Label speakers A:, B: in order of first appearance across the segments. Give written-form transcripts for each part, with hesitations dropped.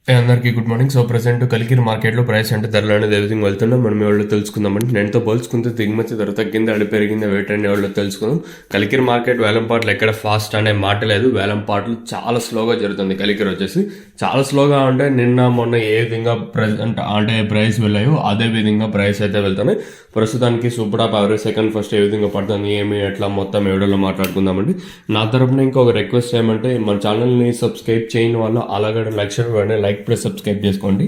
A: అందరికీ good morning. So present Kalikiri మార్కెట్లో price అంటే ధరలు అనేది ఎవ్రీథింగ్ వెళ్తున్నాం. మనం ఎవరో తెలుసుకుందామంటే నేనుతో పోల్చుకుంటే దిగుమతి ధర తగ్గింది, అడి పెరిగింది, వెయిట్ అండ్ ఎవరో తెలుసుకుందాం. కలికిరి మార్కెట్ వేలంపాట్లు ఎక్కడ ఫాస్ట్ అనే మాట లేదు. వేలంపాట్లు చాలా స్లోగా జరుగుతుంది. కలికిరి వచ్చేసి చాలా స్లోగా అంటే నిన్న మొన్న ఏ విధంగా ప్రెసెంట్ అంటే ప్రైస్ వెళ్ళాయో అదే విధంగా ప్రైస్ అయితే వెళ్తున్నాయి. ప్రస్తుతానికి super top average second first ఏ విధంగా పడుతుంది, ఏమి ఎట్లా మొత్తం ఎవడో మాట్లాడుకుందామండి. నా తరపున ఇంకొక రిక్వెస్ట్ ఏమంటే మన ఛానల్ని సబ్స్క్రైబ్ చేయని వాళ్ళు అలాగే లైక్ ప్లస్ సబ్స్క్రైబ్ చేసుకోండి.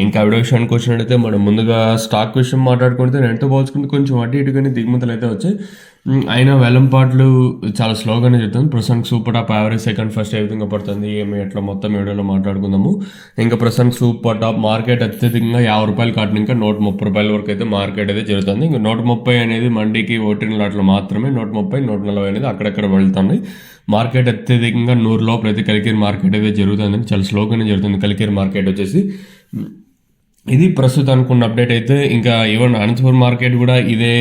A: ఇంకా వీడియో విషయానికి వచ్చినట్టయితే మనం ముందుగా స్టాక్ విషయం మాట్లాడుకుంటే రెండుతో పోల్చుకుంటే కొంచెం అటు ఇటుగానే దిగుమతులు అయితే వచ్చాయి. అయినా వేలంపాట్లు చాలా స్లోగానే చెప్తుంది. ప్రస్తుతానికి super top average second first ఏ విధంగా పడుతుంది, ఏమి ఎట్లా మొత్తం వీడియోలో మాట్లాడుకుందాము. ఇంకా ప్రస్తుతానికి సూపర్ టాప్ మార్కెట్ అత్యధికంగా ₹50 కాటిన ఇంకా ₹130 వరకు అయితే మార్కెట్ అయితే జరుగుతుంది. ఇంకా 130 అనేది మండీకి ఓటింగ్ లాట్లో మాత్రమే, 130, 140 అనేది అక్కడక్కడ వెళ్తుంది. మార్కెట్ అత్యధికంగా 100 లోపల అయితే కలికిరి మార్కెట్ అయితే జరుగుతుంది. చాలా స్లోగానే జరుగుతుంది కలికిరి మార్కెట్ వచ్చేసి. ఇది ప్రస్తుతానికి ఉన్న అప్డేట్ అయితే. ఇంకా ఈవెన్ అనంతపురం మార్కెట్ కూడా ఇదే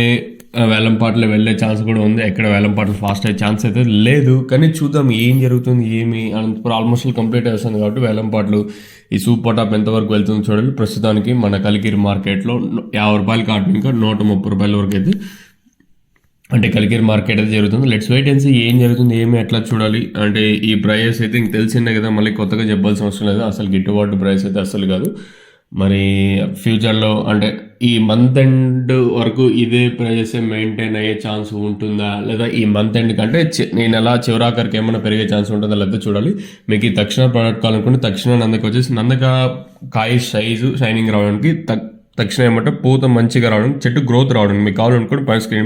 A: వేలంపాట్లు వెళ్ళే ఛాన్స్ కూడా ఉంది. ఎక్కడ వేలంపాట్లు ఫాస్ట్ అయ్యే ఛాన్స్ అయితే లేదు, కానీ చూద్దాం ఏం జరుగుతుంది. ఏమి అనంతపురం ఆల్మోస్ట్ కంప్లీట్ అవుతుంది కాబట్టి వేలంపాట్లు ఈ సూపర్ టాప్ ఎంతవరకు వెళ్తుంది చూడాలి. ప్రస్తుతానికి మన కలికిరి మార్కెట్లో ₹50 కాటు ఇంకా ₹130 వరకు అయితే అంటే కలికిరి మార్కెట్ అయితే జరుగుతుంది. లెట్స్ వెయిట్ అండ్ సీ ఏం జరుగుతుంది, ఏమి ఎట్లా చూడాలి. అంటే ఈ ప్రైస్ అయితే ఇంక తెలిసిందే కదా, మళ్ళీ కొత్తగా చెప్పాల్సిన అవసరం లేదు. అసలు గిట్టుబాటు ప్రైస్ అయితే అసలు కాదు. మరి ఫ్యూచర్లో అంటే ఈ మంత్ ఎండ్ వరకు ఇదే ప్రైజెస్ మెయింటైన్ అయ్యే ఛాన్స్ ఉంటుందా, లేదా ఈ మంత్ ఎండ్ కంటే నేను ఎలా చివరాఖరికి ఏమైనా పెరిగే ఛాన్స్ ఉంటుందా లేదా చూడాలి. మీకు ఈ తక్షణ ప్రోడక్ట్ కావాలనుకుంటే తక్షణ నందక వచ్చేసి నందక కాయ సైజు షైనింగ్ రావడానికి తక్షణ ఏమంటే పూత మంచిగా రావడం, చెట్టు గ్రోత్ రావడం మీకు కావాలనుకుంటే పైన స్క్రీన్ మీద